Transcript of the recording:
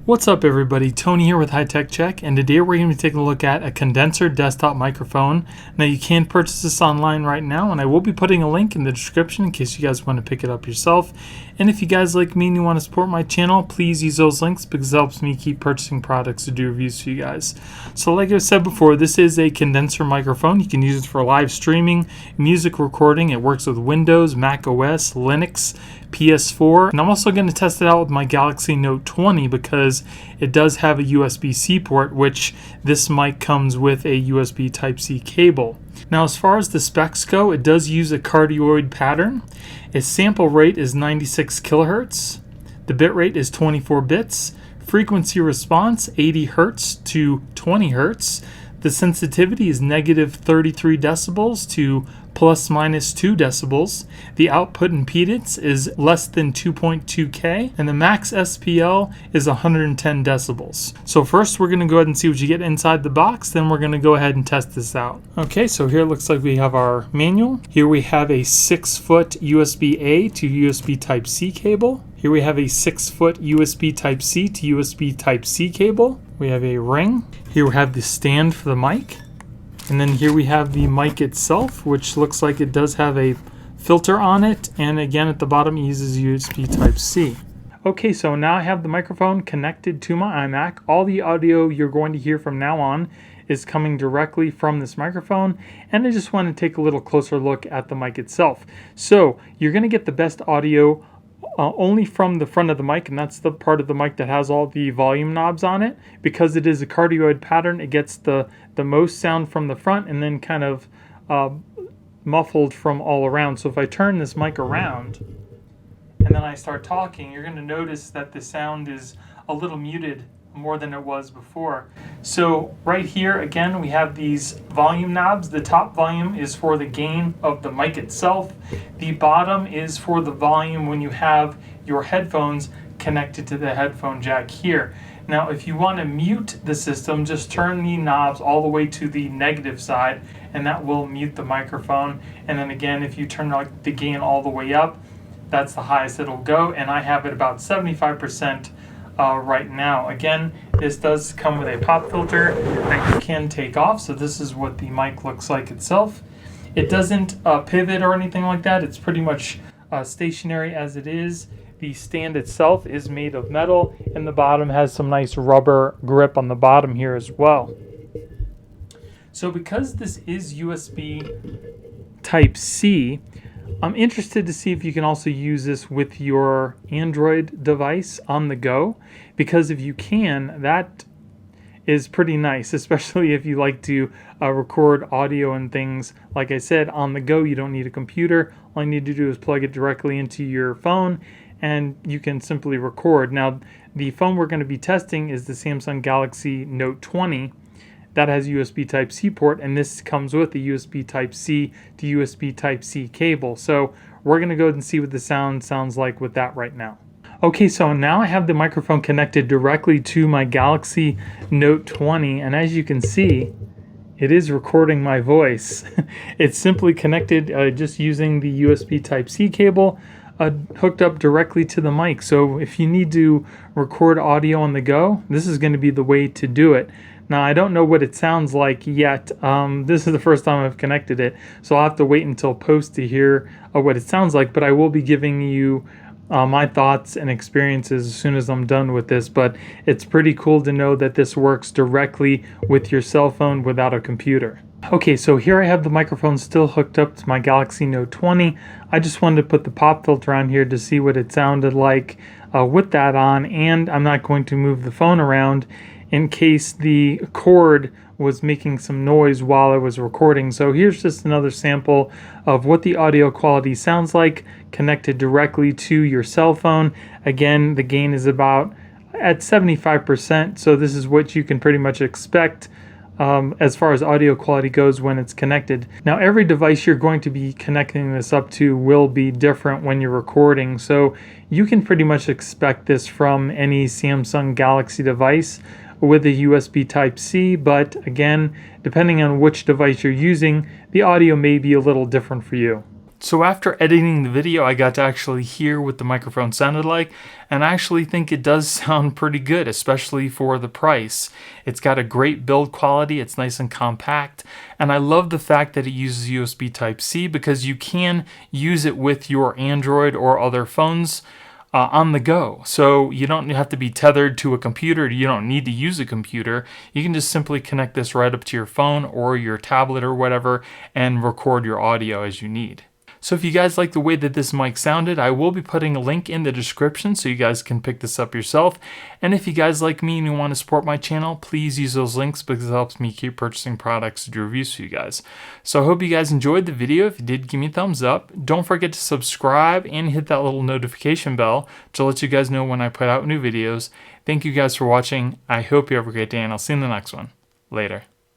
What's up everybody, Tony here with High Tech Check, and today we're going to be taking a look at a condenser desktop microphone. Now you can purchase this online right now, and I will be putting a link in the description in case you guys want to pick it up yourself. And if you guys like me and you want to support my channel, please use those links because it helps me keep purchasing products to do reviews for you guys. So like I said before, this is a condenser microphone. You can use it for live streaming, music recording. It works with Windows, Mac OS, Linux, PS4, and I'm also going to test it out with my Galaxy Note 20 because it does have a USB-C port, which this mic comes with a USB Type-C cable. Now as far as the specs go, it does use a cardioid pattern. Its sample rate is 96 kilohertz. The bit rate is 24 bits. Frequency response 80 hertz to 20 hertz. The sensitivity is negative 33 decibels to plus minus 2 decibels. The output impedance is less than 2.2K, and the max SPL is 110 decibels. So first we're going to go ahead and see what you get inside the box, then we're going to go ahead and test this out. Okay, so here it looks like we have our manual. Here we have a 6-foot USB-A to USB Type-C cable. Here we have a 6-foot USB Type-C to USB Type-C cable. We have a ring. Here we have the stand for the mic. And then here we have the mic itself, which looks like it does have a filter on it. And again, at the bottom, it uses USB Type-C. Okay, so now I have the microphone connected to my iMac. All the audio you're going to hear from now on is coming directly from this microphone. And I just want to take a little closer look at the mic itself. So you're going to get the best audio only from the front of the mic, and that's the part of the mic that has all the volume knobs on it. Because it is a cardioid pattern, it gets the most sound from the front and then kind of muffled from all around. So if I turn this mic around and then I start talking, you're going to notice that the sound is a little muted more than it was before. So right here again we have these volume knobs. The top volume is for the gain of the mic itself. The bottom is for the volume when you have your headphones connected to the headphone jack here. Now if you want to mute the system, just turn the knobs all the way to the negative side and that will mute the microphone. And then again, if you turn the gain all the way up, that's the highest it'll go, and I have it about 75% right now. Again, this does come with a pop filter that you can take off, so this is what the mic looks like itself. It doesn't pivot or anything like that. It's pretty much stationary as it is. The stand itself is made of metal, and the bottom has some nice rubber grip on the bottom here as well. So because this is USB Type-C, I'm interested to see if you can also use this with your Android device on the go, because if you can, that is pretty nice, especially if you like to record audio and things. Like I said, on the go, you don't need a computer. All you need to do is plug it directly into your phone and you can simply record. Now, the phone we're going to be testing is the Samsung Galaxy Note 20. That has USB Type-C port, and this comes with a USB Type-C to USB Type-C cable. So we're going to go ahead and see what the sound sounds like with that right now. Okay, so now I have the microphone connected directly to my Galaxy Note 20, and as you can see, it is recording my voice. It's simply connected just using the USB Type-C cable hooked up directly to the mic. So if you need to record audio on the go, this is going to be the way to do it. Now, I don't know what it sounds like yet. This is the first time I've connected it, so I'll have to wait until post to hear what it sounds like, but I will be giving you my thoughts and experiences as soon as I'm done with this. But it's pretty cool to know that this works directly with your cell phone without a computer. Okay, so here I have the microphone still hooked up to my Galaxy Note 20. I just wanted to put the pop filter on here to see what it sounded like with that on, and I'm not going to move the phone around in case the cord was making some noise while I was recording. So here's just another sample of what the audio quality sounds like connected directly to your cell phone. Again, the gain is about at 75%, so this is what you can pretty much expect as far as audio quality goes when it's connected. Now, every device you're going to be connecting this up to will be different when you're recording, so you can pretty much expect this from any Samsung Galaxy device with a USB Type-C, but again, depending on which device you're using, the audio may be a little different for you. So after editing the video, I got to actually hear what the microphone sounded like, and I actually think it does sound pretty good, especially for the price. It's got a great build quality, it's nice and compact, and I love the fact that it uses USB Type-C because you can use it with your Android or other phones on the go. So you don't have to be tethered to a computer. You don't need to use a computer. You can just simply connect this right up to your phone or your tablet or whatever and record your audio as you need. So if you guys like the way that this mic sounded, I will be putting a link in the description so you guys can pick this up yourself. And if you guys like me and you want to support my channel, please use those links because it helps me keep purchasing products to do reviews for you guys. So I hope you guys enjoyed the video. If you did, give me a thumbs up. Don't forget to subscribe and hit that little notification bell to let you guys know when I put out new videos. Thank you guys for watching. I hope you have a great day and I'll see you in the next one. Later.